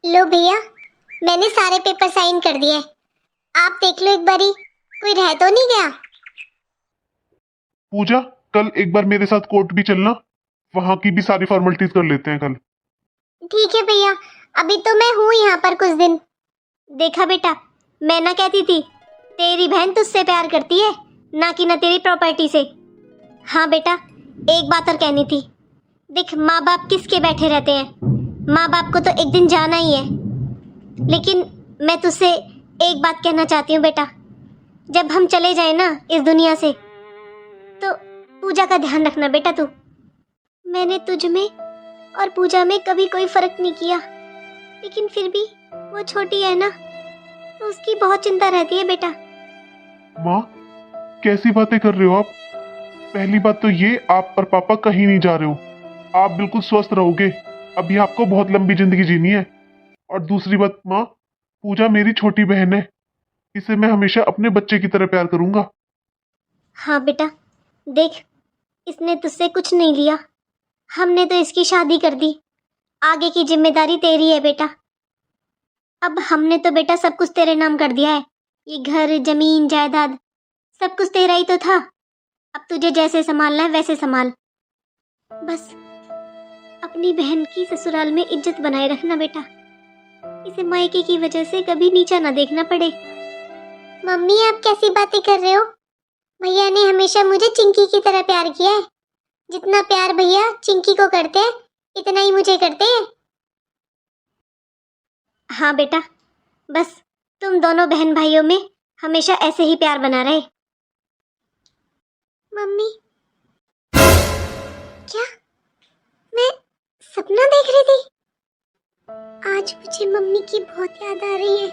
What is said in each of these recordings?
लो भैया, मैंने सारे पेपर साइन कर दिए। आप देख लो एक बारी, कोई रह तो नहीं गया। पूजा, कल एक बार मेरे साथ कोर्ट भी चलना, वहां की भी सारी फॉर्मेलिटीज कर लेते हैं कल। ठीक है भैया, अभी तो मैं हूँ यहाँ पर कुछ दिन। देखा बेटा, मैं ना कहती थी तेरी बहन तुझसे प्यार करती है, ना कि ना तेरी प्रॉपर्टी से। हाँ बेटा, एक बात और कहनी थी। देख, माँ बाप किसके बैठे रहते हैं, माँ बाप को तो एक दिन जाना ही है। लेकिन मैं तुझसे एक बात कहना चाहती हूँ बेटा, जब हम चले जाए ना इस दुनिया से, तो पूजा का ध्यान रखना बेटा तू। मैंने तुझ में और पूजा में कभी कोई फर्क नहीं किया, लेकिन फिर भी वो छोटी है ना, तो उसकी बहुत चिंता रहती है बेटा। माँ, कैसी बातें कर रहे हो आप? पहली बात तो ये, आप और पापा कहीं नहीं जा रहे हो, आप बिल्कुल स्वस्थ रहोगे। अभी आपको बहुत लंबी जिंदगी जीनी है। और दूसरी बात माँ, पूजा मेरी छोटी बहन है, इसे मैं हमेशा अपने बच्चे की तरह प्यार करूंगा। हाँ बेटा, देख, इसने तुझसे कुछ नहीं लिया, हमने तो इसकी शादी कर दी। आगे की जिम्मेदारी तेरी है बेटा। अब हमने तो बेटा सब कुछ तेरे नाम कर दिया है, ये घर जमीन जायदाद सब कुछ तेरा ही तो था। अब तुझे जैसे संभालना है वैसे संभाल। बस अपनी बहन की ससुराल में इज्जत बनाए रखना बेटा, इसे मायके की वजह से कभी नीचा ना देखना पड़े। मम्मी, आप कैसी बातें कर रहे हो? भैया ने हमेशा मुझे चिंकी की तरह प्यार किया है। जितना प्यार भैया चिंकी को करते हैं, इतना ही मुझे करते हैं। हाँ बेटा, बस तुम दोनों बहन भाइयों में हमेशा ऐसे ही प्यार बना रहे। मम्मी, क्या मैं सपना देख रही थी? आज मुझे मम्मी की बहुत याद आ रही है।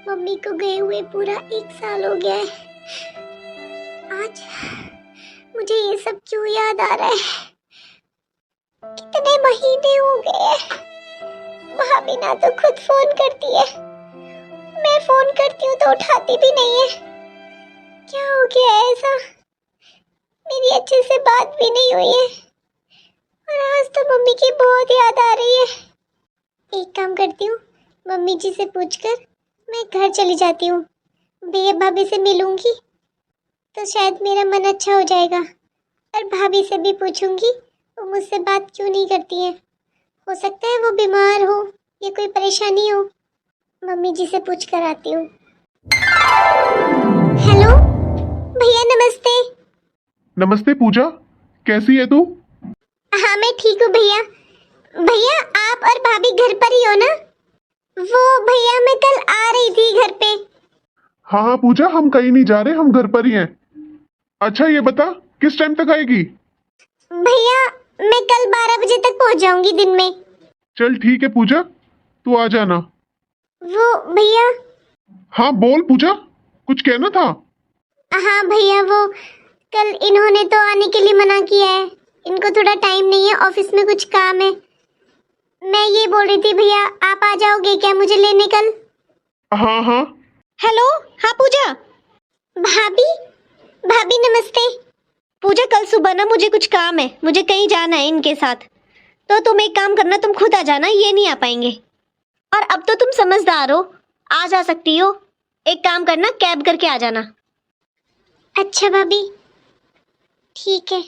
मम्मी को गए हुए पूरा 1 साल हो गया है। आज मुझे ये सब क्यों याद आ रहा है? कितने महीने हो गए हैं। भाभी ना तो खुद फोन करती है, मैं फोन करती हूँ तो उठाती भी नहीं है। क्या हो गया है ऐसा? मेरी अच्छे से बात भी नहीं हुई है, और आज तो मम्मी की बहुत याद आ रही है। एक काम करती हूँ, मम्मी जी से पूछकर मैं घर चली जाती हूँ। भैया भाभी से मिलूंगी तो शायद मेरा मन अच्छा हो जाएगा। और भाभी से भी पूछूंगी वो मुझसे बात क्यों नहीं करती है। हो सकता है वो बीमार हो या कोई परेशानी हो। मम्मी जी से पूछ कर आती हूँ। हेलो भैया, नमस्ते। नमस्ते पूजा, कैसी है तू? हाँ मैं ठीक हूँ भैया। भैया, आप और भाभी घर पर ही हो ना? वो भैया, मैं कल आ रही थी घर पे। हाँ हाँ पूजा, हम कहीं नहीं जा रहे, हम घर पर ही हैं। अच्छा ये बता, किस टाइम तक आएगी? भैया, मैं कल 12 बजे तक पहुंच जाऊंगी दिन में। चल ठीक है पूजा, तू आ जाना। वो भैया। हाँ बोल पूजा, कुछ कहना था? हाँ भैया, वो कल इन्होंने तो आने के लिए मना किया है, इनको थोड़ा टाइम नहीं है, ऑफिस में कुछ काम है। मैं ये बोल रही थी भैया, आप आ जाओगे क्या मुझे लेने कल? हाँ हाँ। हेलो, हाँ पूजा। भाभी, भाभी नमस्ते। पूजा, कल सुबह ना मुझे कुछ काम है, मुझे कहीं जाना है इनके साथ, तो तुम एक काम करना, तुम खुद आ जाना, ये नहीं आ पाएंगे। और अब तो तुम समझदार हो, आ जा सकती हो। एक काम करना, कैब करके आ जाना। अच्छा भाभी, ठीक है।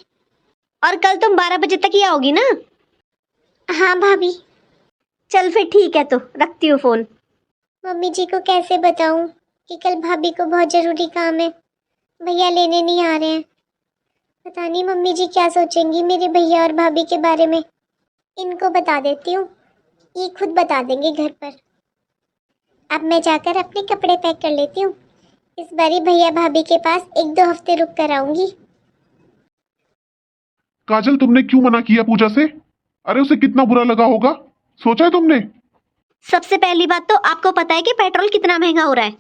और कल तुम 12 बजे तक ही आओगी ना? हाँ भाभी। चल फिर ठीक है, तो रखती हूँ फोन। मम्मी जी को कैसे बताऊं कि कल भाभी को बहुत जरूरी काम है, भैया लेने नहीं आ रहे हैं। पता नहीं मम्मी जी क्या सोचेंगी मेरे भैया और भाभी के बारे में। इनको बता देती हूँ, ये खुद बता देंगे घर पर। अब मैं जाकर अपने कपड़े पैक कर लेती हूँ। इस बारी भैया भाभी के पास 1-2 हफ्ते रुक कर आऊंगी। काजल, तुमने क्यों मना किया पूजा से? अरे उसे कितना बुरा लगा होगा, सोचा है तुमने? सबसे पहली बात तो आपको पता है कि पेट्रोल कितना महंगा हो रहा है,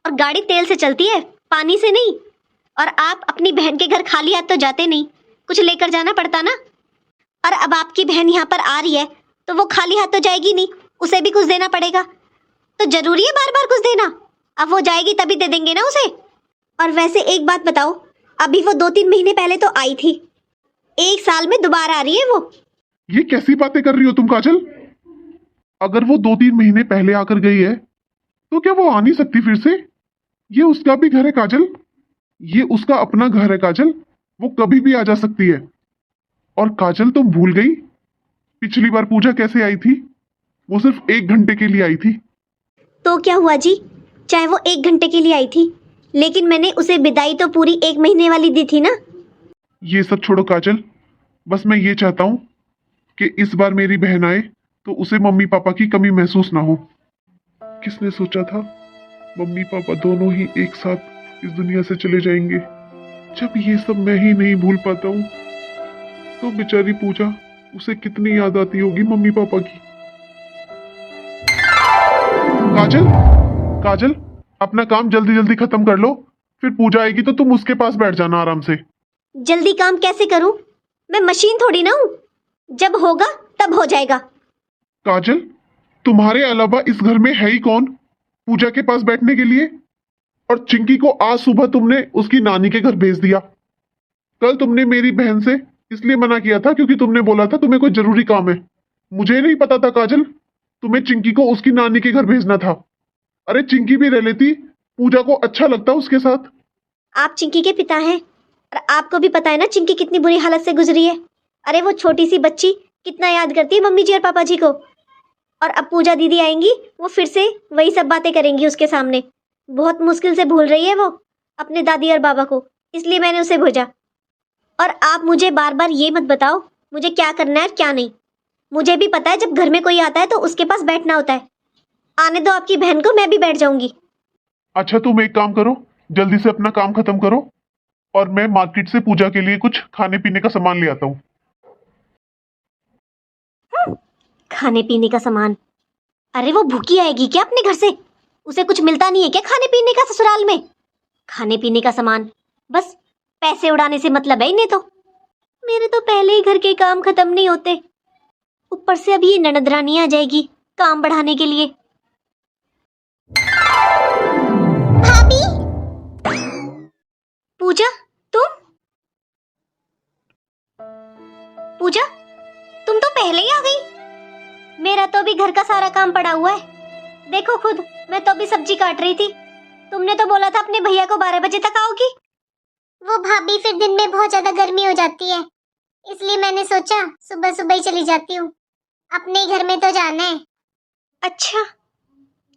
और गाड़ी तेल से चलती है, पानी से नहीं। और आप अपनी बहन के घर खाली हाथ तो जाते नहीं, कुछ लेकर जाना पड़ता ना। और अब आपकी बहन यहाँ पर आ रही है तो वो खाली हाथ तो जाएगी नहीं, उसे भी कुछ देना पड़ेगा। तो जरूरी है बार बार कुछ देना? अब वो जाएगी तभी दे देंगे ना उसे। और वैसे एक बात बताओ, अभी वो 2-3 महीने पहले तो आई थी, 1 साल में दोबारा आ रही है वो। ये कैसी बातें कर रही हो तुम काजल? अगर वो 2-3 महीने पहले आकर गई है तो क्या वो आ नहीं सकती फिर से? ये उसका भी घर है काजल, ये उसका अपना घर है काजल, वो कभी भी आ जा सकती है। और काजल तुम भूल गई पिछली बार पूजा कैसे आई थी? वो सिर्फ 1 घंटे के लिए आई थी। तो क्या हुआ जी, चाहे वो 1 घंटे के लिए आई थी, लेकिन मैंने उसे विदाई तो पूरी 1 महीने वाली दी थी ना। ये सब छोड़ो काजल, बस मैं ये चाहता हूँ कि इस बार मेरी बहन आए तो उसे मम्मी पापा की कमी महसूस ना हो। किसने सोचा था मम्मी पापा दोनों ही एक साथ इस दुनिया से चले जाएंगे। जब ये सब मैं ही नहीं भूल पाता हूँ तो बेचारी पूजा, उसे कितनी याद आती होगी मम्मी पापा की। काजल, काजल, अपना काम जल्दी जल्दी खत्म कर लो, फिर पूजा आएगी तो तुम उसके पास बैठ जाना आराम से। जल्दी काम कैसे करूं? मैं मशीन थोड़ी ना हूं, जब होगा तब हो जाएगा। काजल, तुम्हारे अलावा इस घर में है ही कौन पूजा के पास बैठने के लिए? और चिंकी को आज सुबह तुमने उसकी नानी के घर भेज दिया। कल तुमने मेरी बहन से इसलिए मना किया था क्योंकि तुमने बोला था तुम्हें कोई जरूरी काम है। मुझे नहीं पता था काजल, तुम्हें चिंकी को उसकी नानी के घर भेजना था। अरे चिंकी भी रह लेती, पूजा को अच्छा लगता उसके साथ। आप चिंकी के पिता हैं और आपको भी पता है ना चिंकी कितनी बुरी हालत से गुजरी है। अरे वो छोटी सी बच्ची कितना याद करती है मम्मी जी और पापा जी को। और अब पूजा दीदी आएंगी, वो फिर से वही सब बातें करेंगी उसके सामने। बहुत मुश्किल से भूल रही है वो अपने दादी और बाबा को, इसलिए मैंने उसे भेजा। और आप मुझे बार बार ये मत बताओ मुझे क्या करना है और क्या नहीं। मुझे भी पता है जब घर में कोई आता है तो उसके पास बैठना होता है। आने दो आपकी बहन को, मैं भी बैठ जाऊंगी। अच्छा तुम एक काम करो, जल्दी से अपना काम खत्म करो और मैं मार्केट से पूजा के लिए कुछ खाने पीने का सामान ले आता हूँ। खाने पीने का सामान? अरे वो भूखी आएगी क्या अपने घर से? उसे कुछ मिलता नहीं है क्या खाने पीने का ससुराल में? खाने पीने का सामान, बस पैसे उड़ाने से मतलब है इन्हें तो। मेरे तो पहले ही घर के काम खत्म नहीं होते, ऊपर से अभी ये ननदरानी आ जाएगी काम बढ़ाने के लिए। भाभी, पूजा, तुम? पूजा, तुम तो पहले ही आ गई। मेरा तो अभी घर का सारा काम पड़ा हुआ है। देखो खुद, मैं तो अभी सब्जी काट रही थी। तुमने तो बोला था अपने भैया को 12 बजे तक आओगी। वो भाभी फिर दिन में बहुत ज्यादा गर्मी हो जाती है, इसलिए मैंने सोचा सुबह सुबह ही चली जाती हूँ। अपने ही घर में तो जाना है। अच्छा,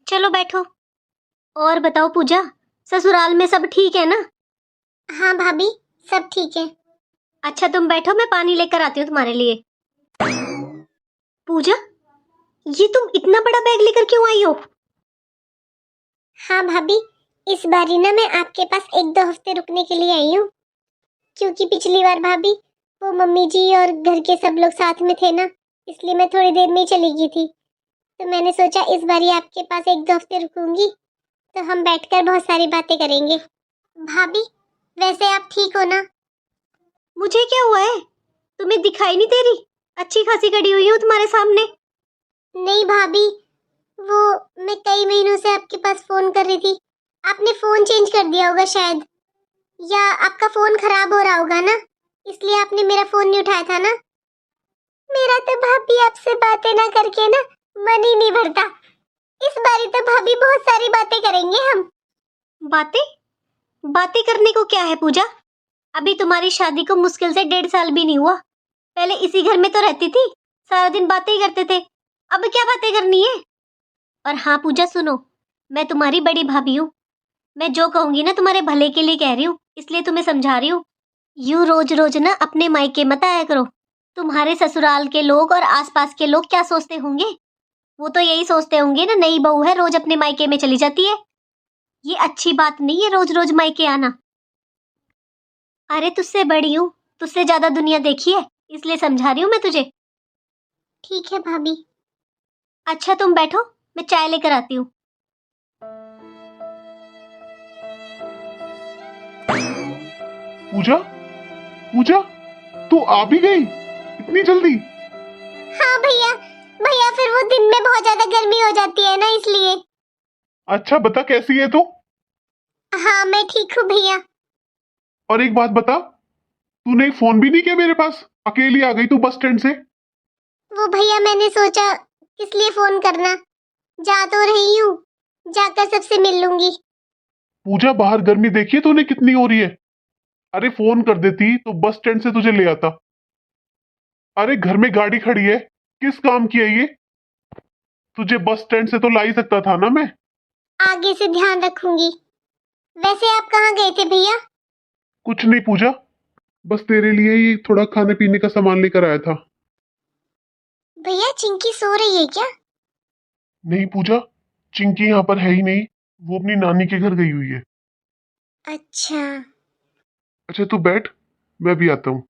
चलो बैठो। और बताओ पूजा, ससुराल में सब ठीक है ना? हाँ भाभी, सब ठीक है। अच्छा तुम बैठो, मैं पानी लेकर आती हूँ तुम्हारे लिए। पूजा, ये तुम इतना बड़ा बैग लेकर क्यों आई हो? हाँ भाभी, इस बारी ना मैं आपके पास 1-2 हफ्ते रुकने के लिए आई हूँ, क्योंकि पिछली बार भाभी वो मम्मी जी और घर के सब लोग साथ में थे ना, इसलिए मैं थोड़ी देर में ही चली गई थी। तो मैंने सोचा इस बारी आपके पास 1-2 हफ्ते रुकूंगी तो हम बैठकर बहुत सारी बातें करेंगे। भाभी, वैसे आप ठीक हो ना? मुझे क्या हुआ है? तुम्हें दिखाई नहीं दे रही? अच्छी खासी खड़ी हुई हूँ तुम्हारे सामने। नहीं भाभी, वो मैं कई महीनों से आपके पास फोन कर रही थी। आपने फोन चेंज कर दिया होगा शायद, या आपका फोन खराब हो रहा होगा ना, इसलिए आपने मेरा फोन नहीं उठाया था ना। मेरा तो भाभी आपसे बातें ना करके ना मन ही नहीं भरता। इस बारी तो भाभी बहुत सारी बातें करेंगे हम। बातें? बातें करने को क्या है पूजा? अभी तुम्हारी शादी को मुश्किल से 1.5 साल भी नहीं हुआ। पहले इसी घर में तो रहती थी, सारा दिन बातें ही करते थे। अब क्या बातें करनी है? और हाँ पूजा सुनो, मैं तुम्हारी बड़ी भाभी हूँ। मैं जो कहूंगी ना तुम्हारे भले के लिए कह रही हूँ, इसलिए तुम्हें समझा रही हूँ। यूं रोज रोज ना अपने मायके मत आया करो। तुम्हारे ससुराल के लोग और आसपास के लोग क्या सोचते होंगे? वो तो यही सोचते होंगे ना, नई बहू है रोज अपने मायके में चली जाती है। ये अच्छी बात नहीं है रोज रोज मायके आना। अरे तुझसे बड़ी हूँ, तुझसे ज्यादा दुनिया देखी है, इसलिए समझा रही हूँ मैं तुझे। ठीक है भाभी। अच्छा तुम बैठो, मैं चाय लेकर आती हूँ। पूजा, पूजा, तू आ भी गई इतनी जल्दी? हाँ भैया, भैया फिर वो दिन में बहुत ज्यादा गर्मी हो जाती है ना, इसलिए। अच्छा बता कैसी है तू? हाँ मैं ठीक हूँ भैया। और एक बात बता, तूने एक फोन भी नहीं किया मेरे पास, अकेली आ गई तू बस स्टैंड से। वो भैया मैंने सोचा किस लिए फोन करना, जा तो रही हूँ, जाकर सबसे मिल लूंगी। पूजा बाहर गर्मी देखिए तूने कितनी हो रही है। अरे फोन कर देती तो बस स्टैंड से तुझे ले आता। अरे घर में गाड़ी खड़ी है, किस काम की है ये? तुझे बस स्टैंड से तो ला ही सकता था ना मैं। आगे से ध्यान रखूंगी। वैसे आप कहाँ गए थे भैया? कुछ नहीं पूजा, बस तेरे लिए ही थोड़ा खाने पीने का सामान लेकर आया था। भैया चिंकी सो रही है क्या? नहीं पूजा, चिंकी यहाँ पर है ही नहीं, वो अपनी नानी के घर गई हुई है। अच्छा। अच्छा तू बैठ, मैं भी आता हूँ।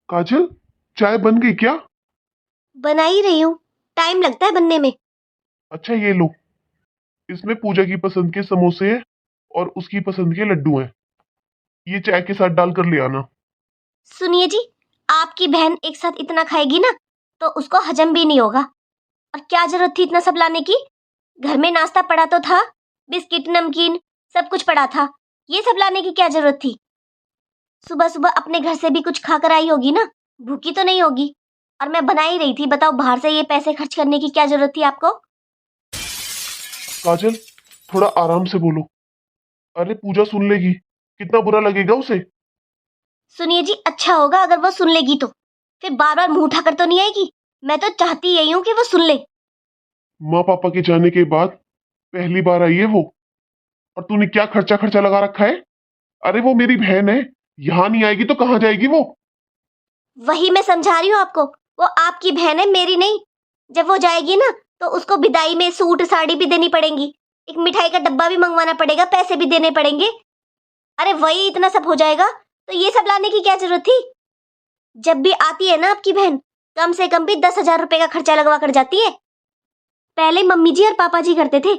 काजल, चाय बन गई क्या? बना ही रही हूँ, टाइम लगता है बनने में। अच्छा ये लो, इसमें पूजा की पसंद के समोसे हैं और उसकी पसंद के लड्डू हैं। ये चाय के साथ डालकर ले आना। सुनिए जी, आपकी बहन एक साथ इतना खाएगी ना तो उसको हजम भी नहीं होगा। और क्या जरूरत थी इतना सब लाने की? घर में नाश्ता पड़ा तो था, बिस्किट नमकीन सब कुछ पड़ा था, ये सब लाने की क्या जरूरत थी? सुबह सुबह अपने घर से भी कुछ खाकर आई होगी ना, भूखी तो नहीं होगी। और मैं बना ही रही थी, बताओ बाहर से ये पैसे खर्च करने की क्या जरूरत थी आपको? काजल, थोड़ा आराम से बोलो। अरे पूजा सुन लेगी, कितना बुरा लगेगा उसे। सुनिए जी, अच्छा होगा अगर वो सुन लेगी तो, फिर बार बार मुंह उठाकर तो नहीं आएगी। मैं तो चाहती यही हूँ कि वो सुन ले। माँ पापा के जाने के बाद पहली बार आई है वो, और तूने क्या खर्चा खर्चा लगा रखा है। अरे वो मेरी बहन है, यहाँ नहीं आएगी तो कहाँ जाएगी वो? वही मैं समझा रही हूँ आपको, वो आपकी बहन है, मेरी नहीं। जब वो जाएगी ना तो उसको विदाई में सूट साड़ी भी देनी पड़ेगी, एक मिठाई का डब्बा भी मंगवाना पड़ेगा, पैसे भी देने पड़ेंगे। अरे वही इतना सब हो जाएगा तो ये सब लाने की क्या जरूरत थी? जब भी आती है ना आपकी बहन, कम से कम भी 10,000 रुपए का खर्चा लगवा कर जाती है। पहले मम्मी जी और पापा जी करते थे,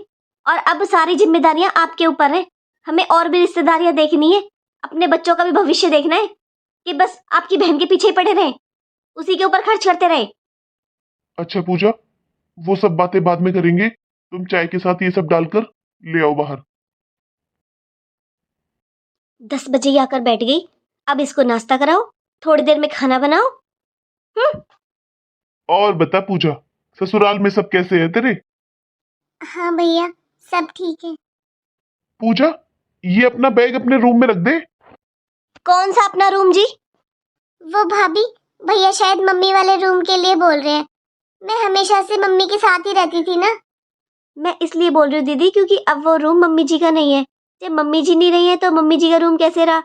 और अब सारी जिम्मेदारियां आपके ऊपर है। हमें और भी रिश्तेदारियां देखनी है, अपने बच्चों का भी भविष्य देखना है कि बस आपकी बहन के पीछे ही पड़े रहे, उसी के ऊपर खर्च करते रहे। अच्छा पूजा, वो सब बातें बाद में करेंगे, तुम चाय के साथ ये सब डालकर ले आओ बाहर। 10 बजे ही आकर बैठ गई, अब इसको नाश्ता कराओ, थोड़ी देर में खाना बनाओ। और बता पूजा, ससुराल में सब कैसे है तेरे? हाँ भैया, सब ठीक है। पूजा, ये अपना बैग अपने रूम में रख दे। कौन सा अपना रूम जी? वो भाभी, भैया शायद मम्मी वाले रूम के लिए बोल रहे हैं। मैं हमेशा से मम्मी के साथ ही रहती थी ना। मैं इसलिए बोल रही हूँ दीदी, क्योंकि अब वो रूम मम्मी जी का नहीं है। जब मम्मी जी नहीं रही है तो मम्मी जी का रूम कैसे रहा?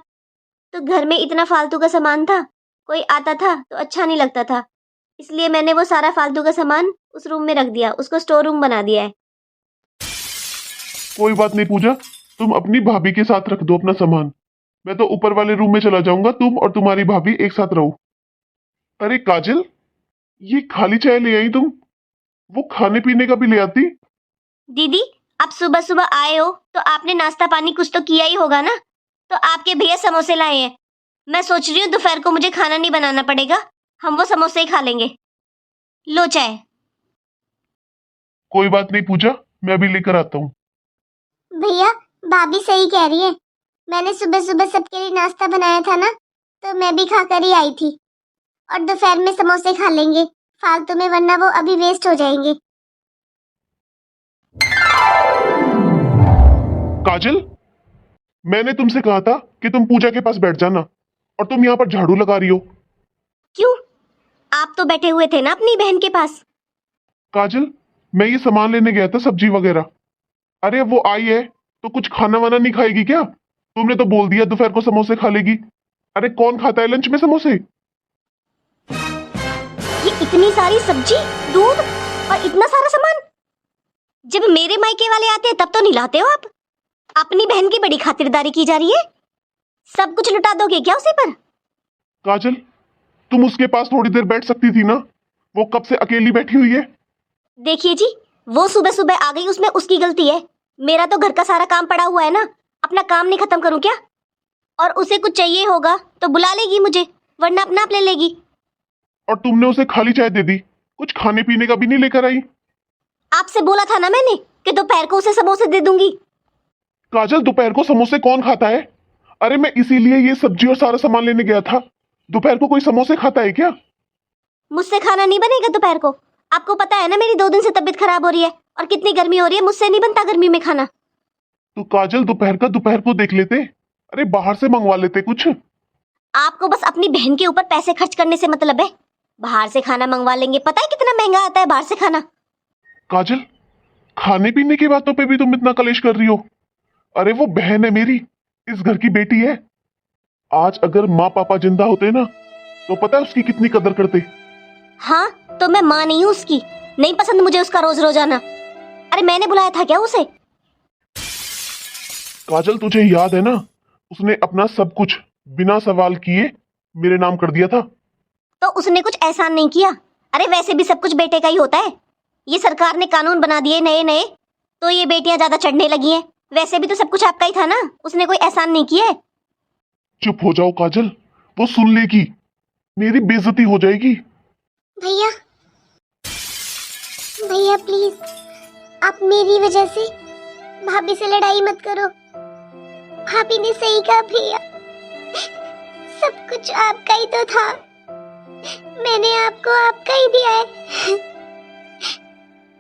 तो घर में इतना फालतू का सामान था, कोई आता था तो अच्छा नहीं लगता था, इसलिए मैंने वो सारा फालतू का सामान उस रूम में रख दिया, उसको स्टोर रूम बना दिया है। कोई बात नहीं पूजा, तुम अपनी भाभी के साथ रख दो अपना सामान। मैं तो ऊपर वाले रूम में चला जाऊंगा, तुम और तुम्हारी भाभी एक साथ रहो। अरे काजल, ये खाली चाय ले आई तुम, वो खाने पीने का भी ले आती। दीदी, आप सुबह सुबह आए हो तो आपने नाश्ता पानी कुछ तो किया ही होगा ना। तो आपके भैया समोसे लाए हैं, मैं सोच रही हूँ दोपहर को मुझे खाना नहीं बनाना पड़ेगा, हम वो समोसे ही खा लेंगे। लो चाय। कोई बात नहीं पूजा, मैं अभी लेकर आता हूँ। भैया, भाभी सही कह रही है। मैंने सुबह सुबह सबके लिए नाश्ता बनाया था ना, तो मैं भी खाकर ही आई थी। और दोपहर में समोसे खा लेंगे फालतू में, वरना वो अभी वेस्ट हो जाएंगे। काजल, मैंने तुमसे कहा था कि तुम पूजा के पास बैठ जाना, और तुम यहाँ पर झाड़ू लगा रही हो। क्यों? आप तो बैठे हुए थे ना अपनी बहन के पास। काजल, मैं ये सामान लेने गया था, सब्जी वगैरह। अरे अब वो आई है तो कुछ खाना वाना नहीं खाएगी क्या? तुमने तो बोल दिया दोपहर को समोसे खा लेगी। अरे कौन खाता है लंच में समोसे? ये इतनी सारी सब्जी, दूध और इतना सारा सामान, जब मेरे मायके वाले आते हैं तब तो नहीं लाते हो आप। अपनी बहन की बड़ी खातिरदारी की जा रही है, सब कुछ लुटा दोगे क्या उसी पर? काजल, तुम उसके पास थोड़ी देर बैठ सकती थी ना, वो कब से अकेली बैठी हुई है। देखिए जी, वो सुबह सुबह आ गई, उसमें उसकी गलती है। मेरा तो घर का सारा काम पड़ा हुआ है ना, अपना काम नहीं खत्म करूं क्या? और उसे कुछ चाहिए होगा तो बुला लेगी मुझे, वरना अपना आप ले लेगी। और तुमने उसे खाली चाय दे दी, कुछ खाने पीने का भी नहीं लेकर आई। आपसे बोला था ना मैंने कि दोपहर को उसे समोसे दे दूंगी। काजल, दोपहर को समोसे कौन खाता है? अरे मैं इसीलिए ये सब्जी और सारा सामान लेने गया था दोपहर को कोई समोसे खाता है क्या? मुझसे खाना नहीं बनेगा दोपहर को। आपको पता है ना मेरी 2 दिन से तबीयत खराब हो रही है और कितनी गर्मी हो रही है, मुझसे नहीं बनता गर्मी में खाना। तो काजल, दोपहर का दोपहर को देख लेते। अरे बाहर से मंगवा लेते कुछ। आपको बस अपनी बहन के ऊपर पैसे खर्च करने से मतलब है। बाहर से खाना मंगवा लेंगे, पता है कितना महंगा आता है बाहर से खाना। काजल, खाने पीने की बातों पे भी तुम इतना कलेश कर रही हो। अरे वो बहन है मेरी, इस घर की बेटी है। आज अगर माँ पापा जिंदा होते ना तो पता है उसकी कितनी कदर करते। हाँ तो मैं माँ नहीं हूँ उसकी, नहीं पसंद मुझे उसका रोज रोजाना। अरे मैंने बुलाया था क्या उसे? काजल, तुझे याद है ना, उसने अपना सब कुछ बिना सवाल किए मेरे नाम कर दिया था। तो उसने कुछ एहसान नहीं किया। अरे वैसे भी सब कुछ बेटे का ही होता है। ये सरकार ने कानून बना दिए नए नए, तो ये बेटियां ज्यादा चढ़ने लगी हैं। वैसे भी तो सब कुछ आपका ही था ना, उसने कोई एहसान नहीं किया है। चुप हो जाओ काजल, वो सुन लेगी, मेरी बेइज्जती हो जाएगी। भैया, भैया प्लीज, आप मेरी वजह से भाभी से लड़ाई मत करो। भाभी ने सही कहा भैया, सब कुछ आपका ही तो था। मैंने आपको आपका ही दिया है।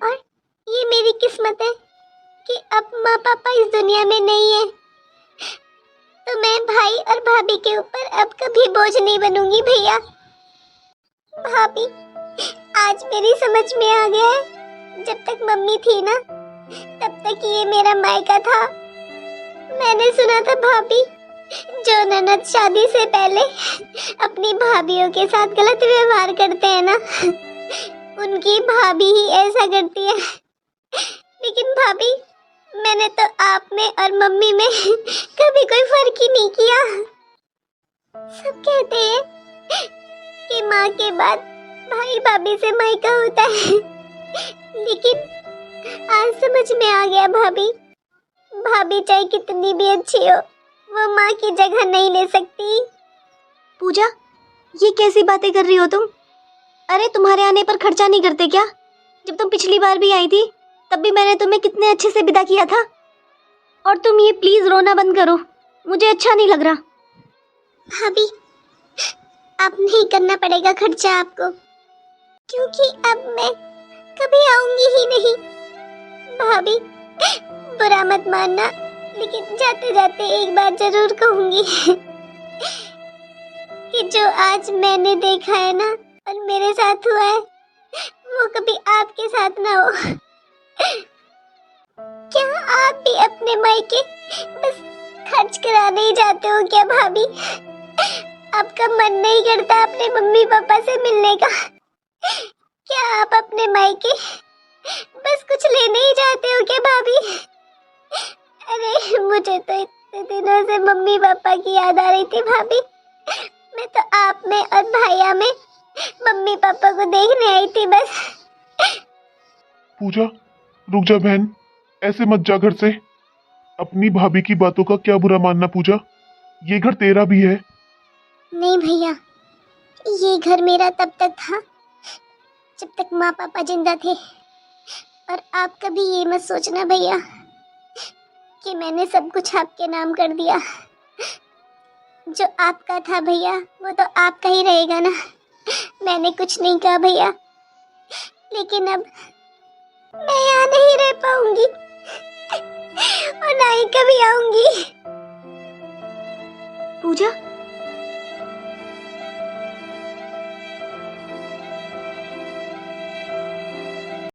और ये मेरी किस्मत है कि अब माँ पापा इस दुनिया में नहीं है, तो मैं भाई और भाभी के ऊपर अब कभी बोझ नहीं बनूंगी भैया। भाभी, आज मेरी समझ में आ गया है, जब तक मम्मी थी ना तब तक ये मेरा मायका था। मैंने सुना था भाभी, जो ननद शादी से पहले अपनी भाभीयों के साथ गलत व्यवहार करते हैं ना, उनकी भाभी ही ऐसा करती है। लेकिन भाभी, मैंने तो आप में और मम्मी में कभी कोई फर्क ही नहीं किया। सब कहते हैं कि माँ के बाद भाई भाभी से मायका होता है, लेकिन आज समझ में आ गया भाभी, भाभी चाहे कितनी भी अच्छी हो, वो माँ की जगह नहीं ले सकती। पूजा, ये कैसी बातें कर रही हो तुम? अरे तुम्हारे आने पर खर्चा नहीं करते क्या? जब तुम पिछली बार भी आई थी तब भी मैंने तुम्हें कितने अच्छे से विदा किया था। और तुम ये प्लीज रोना बंद करो, मुझे अच्छा नहीं लग रहा। भाभी, अब नहीं करना पड़ेगा खर्चा आपको, क्योंकि अब मैं कभी आऊंगी ही नहीं। भाभी, बुरा मत मानना, लेकिन जाते जाते एक बात जरूर कहूंगी कि जो आज मैंने देखा है ना और मेरे साथ हुआ है, वो कभी आपके साथ ना हो। क्या आप भी अपने मायके बस खर्च कराने ही जाते हो क्या भाभी? आपका मन नहीं करता अपने मम्मी पापा से मिलने का? क्या आप अपने मायके बस कुछ लेने ही जाते हो क्या भाभी? अरे मुझे तो इतने दिनों से मम्मी पापा की याद आ रही थी भाभी। मैं तो आप में और भैया में मम्मी पापा को देखने आई थी बस। पूजा, रुक जा बहन, ऐसे मत जा घर से। अपनी भाभी की बातों का क्या बुरा मानना पूजा, ये घर तेरा भी है। नहीं भैया, ये घर मेरा तब तक था जब तक माँ पापा जिंदा थे। और आप कभी ये मत सोचना भैया कि मैंने सब कुछ आपके नाम कर दिया। जो आपका था भैया, वो तो आपका ही रहेगा ना। मैंने कुछ नहीं कहा भैया, लेकिन अब मैं यहाँ नहीं रह पाऊंगी और ना ही कभी आऊंगी। पूजा,